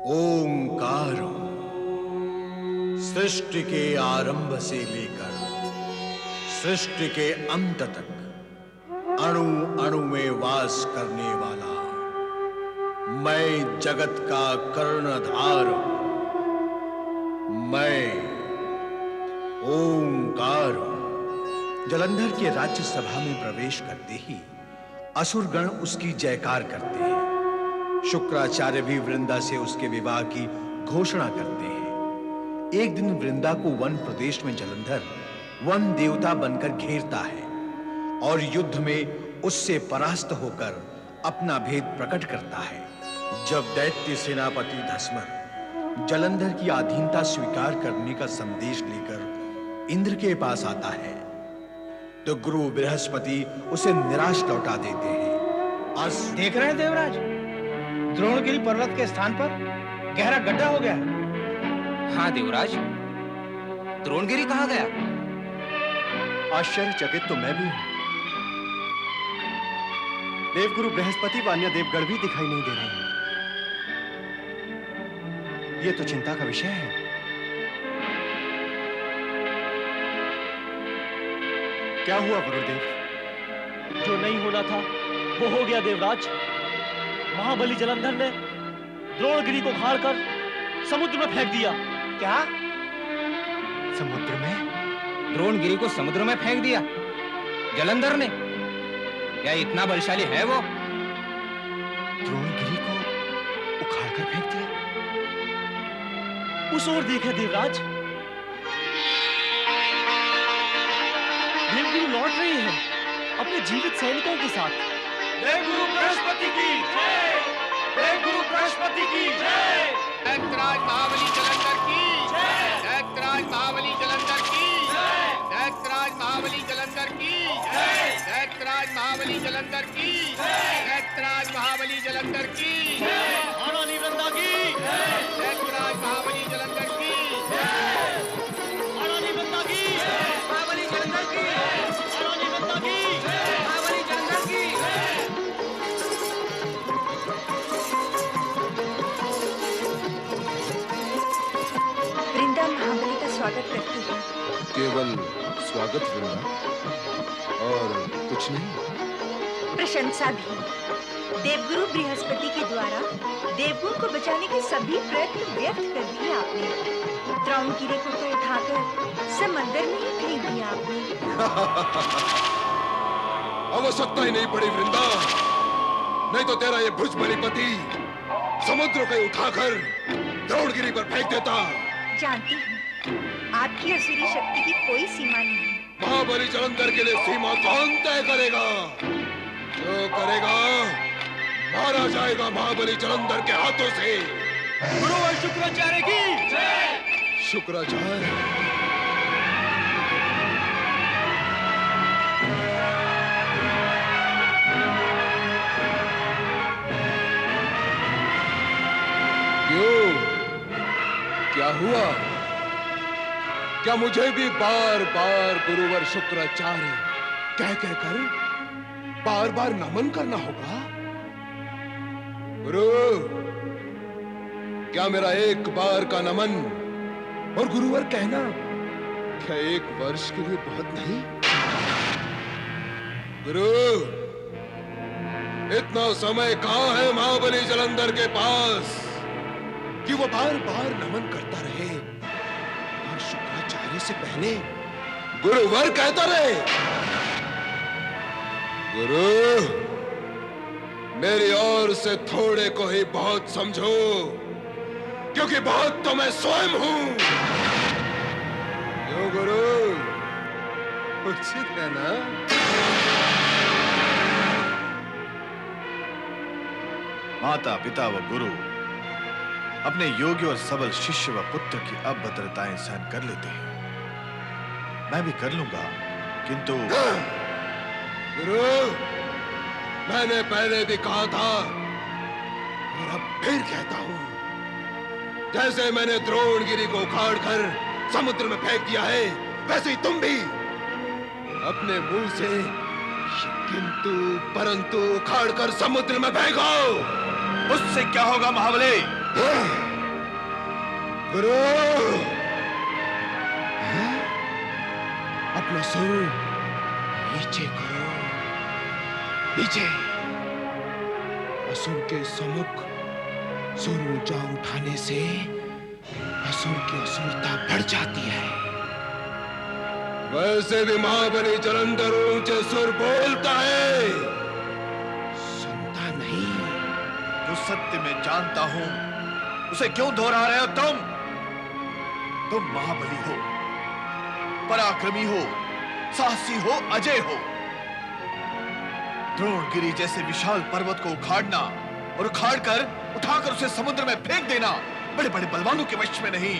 ओंकार सृष्टि के आरंभ से लेकर सृष्टि के अंत तक अणु अणु में वास करने वाला मैं जगत का कर्णधार हूं। मैं ओंकार हूं। जलंधर के राज्यसभा में प्रवेश करते ही असुरगण उसकी जयकार करते हैं। शुक्राचार्य भी वृंदा से उसके विवाह की घोषणा करते हैं। एक दिन वृंदा को वन प्रदेश में जलंधर वन देवता बनकर घेरता है और युद्ध में उससे परास्त होकर अपना भेद प्रकट करता है। जब दैत्य सेनापति धस्मर जलंधर की अधीनता स्वीकार करने का संदेश लेकर इंद्र के पास आता है तो गुरु बृहस्पति उसे निराश लौटा देते हैं। आज देख रहे हैं देवराज, द्रोणगिरी पर्वत के स्थान पर गहरा गड्ढा हो गया। हाँ देवराज, द्रोणगिरी कहाँ गया? आश्चर्यचकित तो मैं भी हूं। देवगुरु बृहस्पति व अन्य देवगण भी दिखाई नहीं दे रहे हैं। ये तो चिंता का विषय है। क्या हुआ गुरुदेव? जो नहीं होना था वो हो गया देवराज। महाबली जलंधर ने द्रोणगिरी को उखाड़कर समुद्र में फेंक दिया। क्या? समुद्र में? द्रोणगिरी को समुद्र में फेंक दिया जलंधर ने? क्या इतना बलशाली है वो? द्रोणगिरी को उखाड़कर फेंक दिया? उस ओर देखे देवराज, देवगुरु लौट रही हैं अपने जीवित सैनिकों के साथ। देवगुरु बृहस्पति की जय! देवगुरु बृहस्पति की जय! दैत्यराज महाबली जलंधर की जय! दैत्यराज महाबली जलंधर की जय! दैत्यराज महाबली जलंधर की जय! दैत्यराज महाबली जलंधर की जय! दैत्यराज महाबली जलंधर की जय! महारानी वृंदा की जय! दैत्यराज महाबली जलंधर की जय! महारानी वृंदा की जय! महाबली जलंधर की महारानी वृंदा की जय! महाबली जलंधर की वृंदा महाबली का स्वागत करती है। केवल स्वागत वृंदा, और कुछ नहीं? प्रशंसा भी। देवगुरु बृहस्पति के द्वारा देवगुण को बचाने के सभी प्रयत्न व्यर्थ कर दिए आपने। द्रोणगिरी को तो उठाकर समंदर में ही फेंक दिया आपने। आवश्यकता ही नहीं पड़ी वृंदा, नहीं तो तेरा ये भुजबलीपति समुद्र को उठाकर द्रोणगिरी पर फेंक देता। जानती हूँ आपकी असुरी शक्ति की कोई सीमा नहीं। महाबली जलंधर के लिए सीमा कौन तय करेगा? जो करेगा मारा जाएगा महाबली जलंधर के हाथों से। गुरुवर शुक्राचार्य की जय! शुक्राचार्य? क्यों? क्या हुआ? क्या मुझे भी बार बार गुरुवर शुक्राचार्य कह कहकर बार बार नमन करना होगा? गुरु, क्या मेरा एक बार का नमन और गुरुवर कहना क्या एक वर्ष के लिए बहुत नहीं? गुरु, इतना समय कहां है महाबली जलंधर के पास कि वो बार बार नमन करता रहे और शुक्राचार्य से पहले गुरुवर कहता रहे? गुरु, मेरी ओर से थोड़े को ही बहुत समझो, क्योंकि बहुत तो मैं स्वयं हूं। क्यों गुरु, उचित है ना? माता पिता व गुरु अपने योग्य और सबल शिष्य व पुत्र की अभद्रताएं सहन कर लेते हैं। मैं भी कर लूंगा, किंतु गुरु, मैंने पहले भी कहा था और अब फिर कहता हूं, जैसे मैंने द्रोणगिरी को उखाड़कर समुद्र में फेंक दिया है, वैसे ही तुम भी अपने मुंह से किंतु परंतु उखाड़कर समुद्र में फेंको। उससे क्या होगा महाबली? गुरु, अपना सुर नीचे करो, नीचे। असुर के सम्मुख सुर ऊंचा उठाने से असुर की असुरता बढ़ जाती है। वैसे भी महाबली जलंधर ऊंचे सुर बोलता है, सुनता नहीं। जो सत्य में जानता हूं उसे क्यों दोहरा रहे हो तुम? तुम महाबली हो, पराक्रमी हो, साहसी हो, अजय हो। द्रोणगिरी जैसे विशाल पर्वत को उखाड़ना और उखाड़कर उठाकर उसे समुद्र में फेंक देना बड़े बड़े बलवानों के वश में नहीं।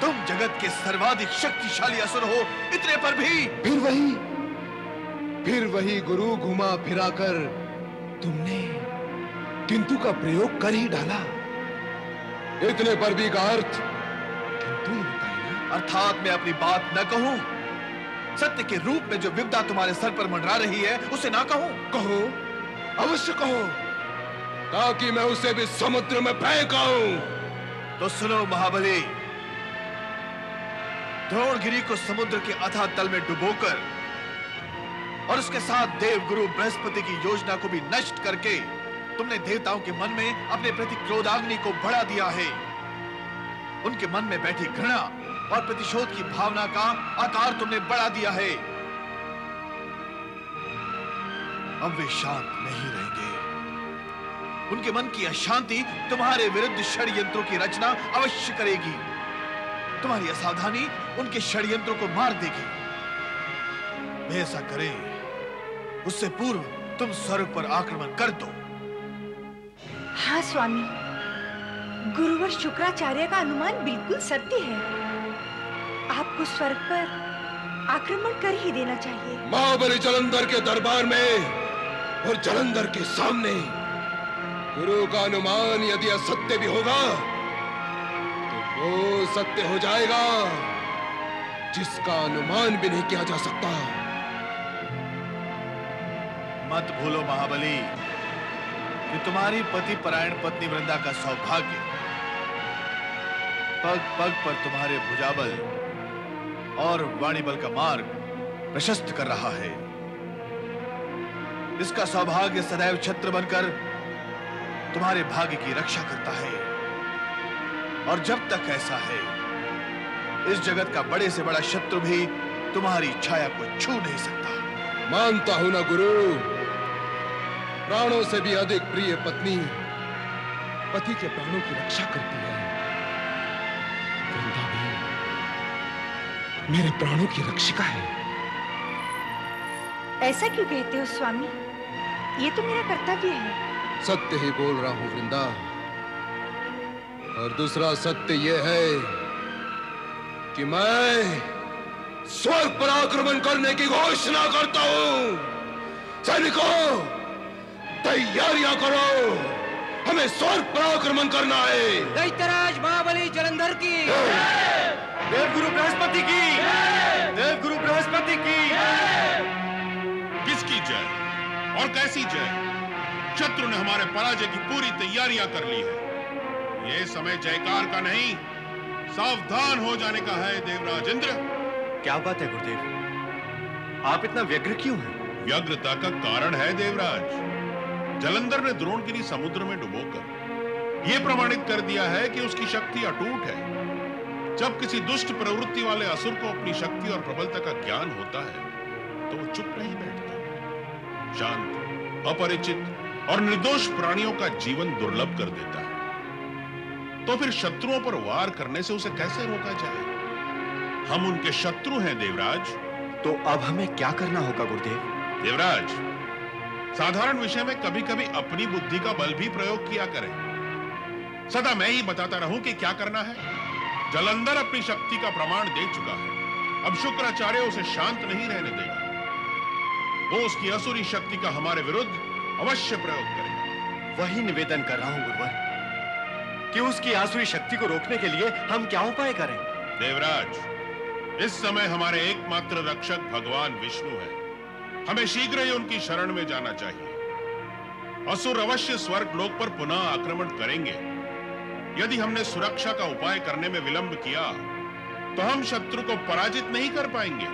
तुम जगत के सर्वाधिक शक्तिशाली असुर हो, इतने पर भी फिर वही गुरु, घुमा फिराकर तुमने किंतु का प्रयोग कर ही डाला। इतने पर भी का अर्थ किंतु ही होता है ना? अर्थात मैं अपनी बात न कहूं, सत्य के रूप में जो विपदा तुम्हारे सर पर मंडरा रही है उसे ना कहूं? कहो, अवश्य कहो, ताकि मैं उसे भी समुद्र में फेंक आऊं। तो सुनो महाबली, द्रोणगिरी को समुद्र के अथाह तल में डुबोकर और उसके साथ देवगुरु बृहस्पति की योजना को भी नष्ट करके तुमने देवताओं के मन में अपने प्रति क्रोधाग्नि को बढ़ा दिया है। उनके मन में बैठी घृणा और प्रतिशोध की भावना का आकार तुमने बढ़ा दिया है। अब वे शांत नहीं रहेंगे। उनके मन की अशांति तुम्हारे विरुद्ध षड्यंत्रों की रचना अवश्य करेगी। तुम्हारी असावधानी उनके षड्यंत्रों को मार देगी। वे ऐसा करें उससे पूर्व तुम स्वर्ग पर आक्रमण कर दो। हाँ स्वामी, गुरुवर शुक्राचार्य का अनुमान बिल्कुल सत्य है। आपको स्वर्ग पर आक्रमण कर ही देना चाहिए। महाबली जलंधर के दरबार में और जलंधर के सामने गुरु का अनुमान यदि असत्य भी होगा तो वो सत्य हो जाएगा जिसका अनुमान भी नहीं किया जा सकता। मत भूलो महाबली कि तुम्हारी पति परायण पत्नी वृंदा का सौभाग्य पग पग पर तुम्हारे भुजाबल और वाणीबल का मार्ग प्रशस्त कर रहा है। इसका सौभाग्य सदैव छत्र बनकर तुम्हारे भाग्य की रक्षा करता है। और जब तक ऐसा है, इस जगत का बड़े से बड़ा शत्रु भी तुम्हारी छाया को छू नहीं सकता। मानता हूं ना गुरु, प्राणों से भी अधिक प्रिय पत्नी पति के प्राणों की रक्षा करती है। वृंदा भी मेरे प्राणों की रक्षिका है। ऐसा क्यों कहते हो स्वामी? ये तो मेरा कर्तव्य है। सत्य ही बोल रहा हूं वृंदा। और दूसरा सत्य यह है कि मैं स्वर्ग पर आक्रमण करने की घोषणा करता हूं। सैनिकों, तैयारियां करो, हमें स्वर्ग पर आक्रमण करना है। दैत्यराज महाबली जलंधर की, देवगुरु बृहस्पति की, देवगुरु बृहस्पति की। किसकी जय और कैसी जय? शत्रु ने हमारे पराजय की पूरी तैयारियां कर ली है। यह समय जयकार का नहीं, सावधान हो जाने का है देवराज इंद्र। क्या बात है गुरुदेव, आप इतना व्यग्र क्यों हैं? व्यग्रता का कारण है देवराज, जलंधर ने द्रोणगिरी समुद्र में डुबोकर यह प्रमाणित कर दिया है कि उसकी शक्ति अटूट है। जब किसी दुष्ट प्रवृत्ति वाले असुर को अपनी शक्ति और प्रबलता का ज्ञान होता है तो वो चुप नहीं बैठता, शांत, अपरिचित और निर्दोष प्राणियों का जीवन दुर्लभ कर देता है। तो फिर शत्रुओं पर वार करने से उसे कैसे रोका जाए? हम उनके शत्रु हैं देवराज। तो अब हमें क्या करना होगा गुरुदेव? देवराज, साधारण विषय में कभी कभी अपनी बुद्धि का बल भी प्रयोग किया करें। सदा मैं ही बताता रहूं कि क्या करना है। जलंधर अपनी शक्ति का प्रमाण दे चुका है, अब शुक्राचार्य उसे शांत नहीं रहने देगा। वो उसकी असुरी शक्ति का हमारे विरुद्ध अवश्य प्रयोग करेगा। वही निवेदन कर रहा हूं गुरुवर कि उसकी आसुरी शक्ति को रोकने के लिए हम क्या उपाय करें? देवराज, इस समय हमारे एकमात्र रक्षक भगवान विष्णु है। हमें शीघ्र ही उनकी शरण में जाना चाहिए। असुर अवश्य स्वर्ग लोक पर पुनः आक्रमण करेंगे। यदि हमने सुरक्षा का उपाय करने में विलंब किया तो हम शत्रु को पराजित नहीं कर पाएंगे।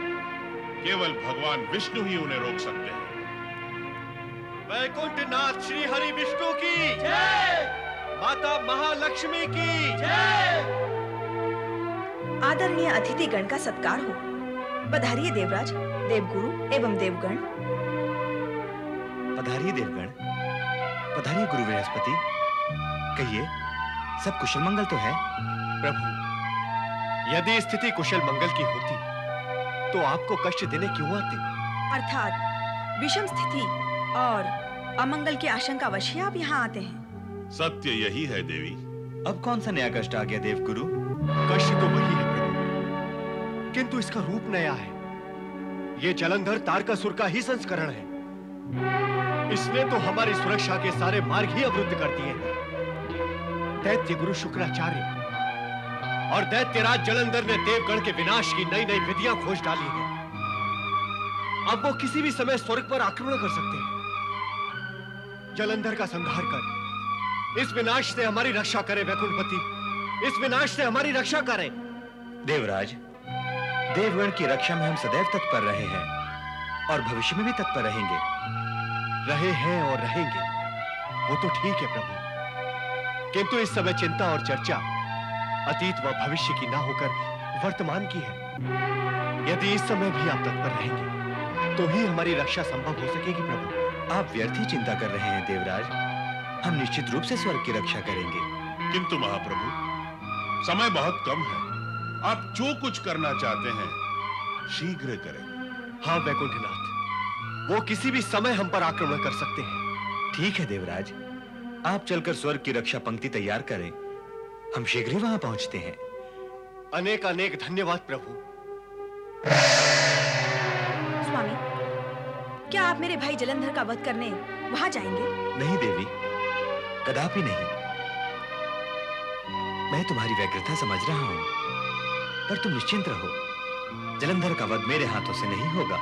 केवल भगवान विष्णु ही उन्हें रोक सकते हैं। वैकुंठनाथ श्री हरि विष्णु की जय, माता महालक्ष्मी की जय। आदरणीय अतिथिगण का सत्कार हो। पधारिए देवराज, देवगुरु एवं देवगण। पधारिए देवगण, पधारिए गुरु बृहस्पति। कहिए, सब कुशल मंगल तो है? प्रभु, यदि स्थिति कुशल मंगल की होती तो आपको कष्ट देने क्यों आते? अर्थात विषम स्थिति और अमंगल की आशंका वश ही आप यहाँ आते हैं। सत्य यही है देवी। अब कौन सा नया कष्ट आ गया देवगुरु? कष्ट तो वही है प्रभु, किंतु इसका रूप नया है। ये जलंधर तारकासुर का ही संस्करण है। इसने तो हमारी सुरक्षा के सारे मार्ग ही अवरुद्ध कर दिए हैं। दैत्य गुरु शुक्राचार्य और दैत्यराज जलंधर ने देवगण के विनाश की नई नई विधियां खोज डाली हैं। अब वो किसी भी समय स्वर्ग पर आक्रमण कर सकते हैं। जलंधर का संहार कर इस विनाश से हमारी रक्षा करें वैकुंठपति, इस विनाश से हमारी रक्षा करें। देवराज, देवगण की रक्षा में हम सदैव तत्पर रहे हैं और भविष्य में भी तत्पर रहेंगे। रहे हैं और रहेंगे, वो तो ठीक है प्रभु, किंतु इस समय चिंता और चर्चा अतीत व भविष्य की ना होकर वर्तमान की है। यदि इस समय भी आप तत्पर रहेंगे तो ही हमारी रक्षा संभव हो सकेगी प्रभु। आप व्यर्थ ही चिंता कर रहे हैं देवराज। हम निश्चित रूप से स्वर्ग की रक्षा करेंगे। किंतु महाप्रभु, समय बहुत कम है। आप जो कुछ करना चाहते हैं शीघ्र करें। हाँ वैकुंठनाथ, वो किसी भी समय हम पर आक्रमण कर सकते हैं। ठीक है देवराज, आप चलकर स्वर्ग की रक्षा पंक्ति तैयार करें। हम शीघ्र ही वहां पहुंचते हैं। अनेक अनेक धन्यवाद प्रभु। स्वामी, क्या आप मेरे भाई जलंधर का वध करने वहां जाएंगे? नहीं देवी, कदापि नहीं। मैं तुम्हारी व्यग्रता समझ रहा हूं, पर तुम निश्चिंत रहो, जलंधर का वध मेरे हाथों से नहीं होगा।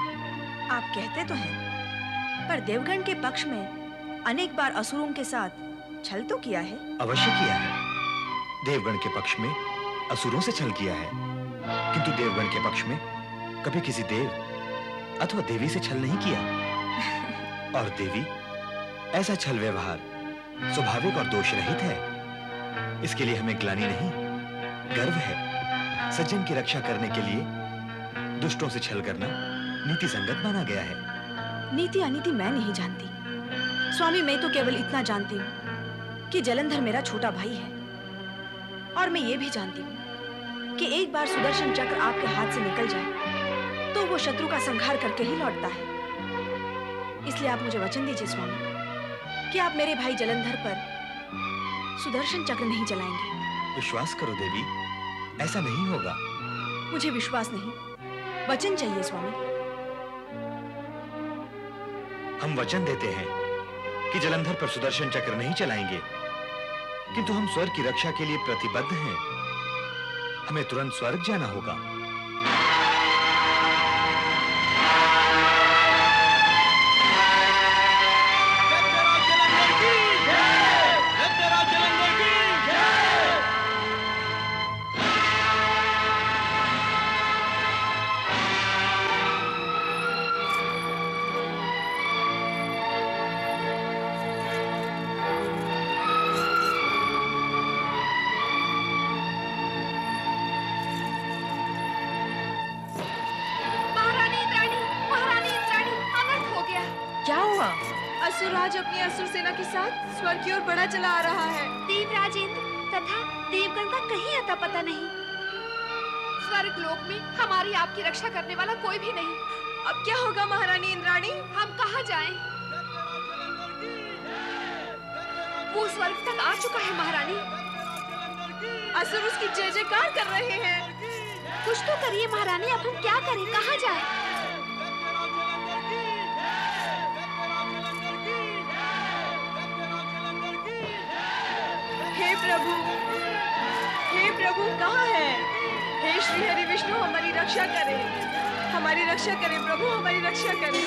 आप कहते तो हैं, पर देवगण के पक्ष में अनेक बार असुरों के साथ छल तो किया है। अवश्य किया है। देवगण के पक्ष में असुरों से छल किया है, किंतु देवगण के पक्ष में कभी किसी देव अथवा देवी से छल नहीं किया। और देवी, ऐसा छल व्यवहार स्वाभाविक और दोष रहित है। इसके लिए हमें ग्लानि नहीं, गर्व है। सज्जन की रक्षा करने के लिए दुष्टों से छल करना नीति संगत माना गया है। नीति अनीति मैं नहीं जानती स्वामी, मैं तो केवल इतना जानती हूँ कि जलंधर मेरा छोटा भाई है। और मैं ये भी जानती हूँ कि एक बार सुदर्शन चक्र आपके हाथ से निकल जाए तो वो शत्रु का संहार करके ही लौटता है। इसलिए आप मुझे वचन दीजिए स्वामी कि आप मेरे भाई जलंधर पर सुदर्शन चक्र नहीं चलाएंगे। विश्वास करो देवी, ऐसा नहीं होगा। मुझे विश्वास नहीं, वचन चाहिए स्वामी। हम वचन देते हैं कि जलंधर पर सुदर्शन चक्र नहीं चलाएंगे, किंतु हम स्वर्ग की रक्षा के लिए प्रतिबद्ध हैं। हमें तुरंत स्वर्ग जाना होगा। असुरराज अपनी असुर सेना के साथ स्वर्ग की ओर बढ़ा चला आ रहा है। देवराज इंद्र तथा देवगण का कहीं अता पता नहीं। स्वर्ग लोक में हमारी आपकी रक्षा करने वाला कोई भी नहीं। अब क्या होगा महारानी इंद्राणी? हम कहाँ जाएं? वो स्वर्ग तक आ चुका है महारानी। असुर उसकी जय जयकार कर रहे हैं। कुछ तो करिए महारानी, अब हम क्या करें, कहाँ जाएं? हे प्रभु कहाँ है? हे श्री हरि विष्णु, हमारी रक्षा करें, हमारी रक्षा करें प्रभु, हमारी रक्षा करें।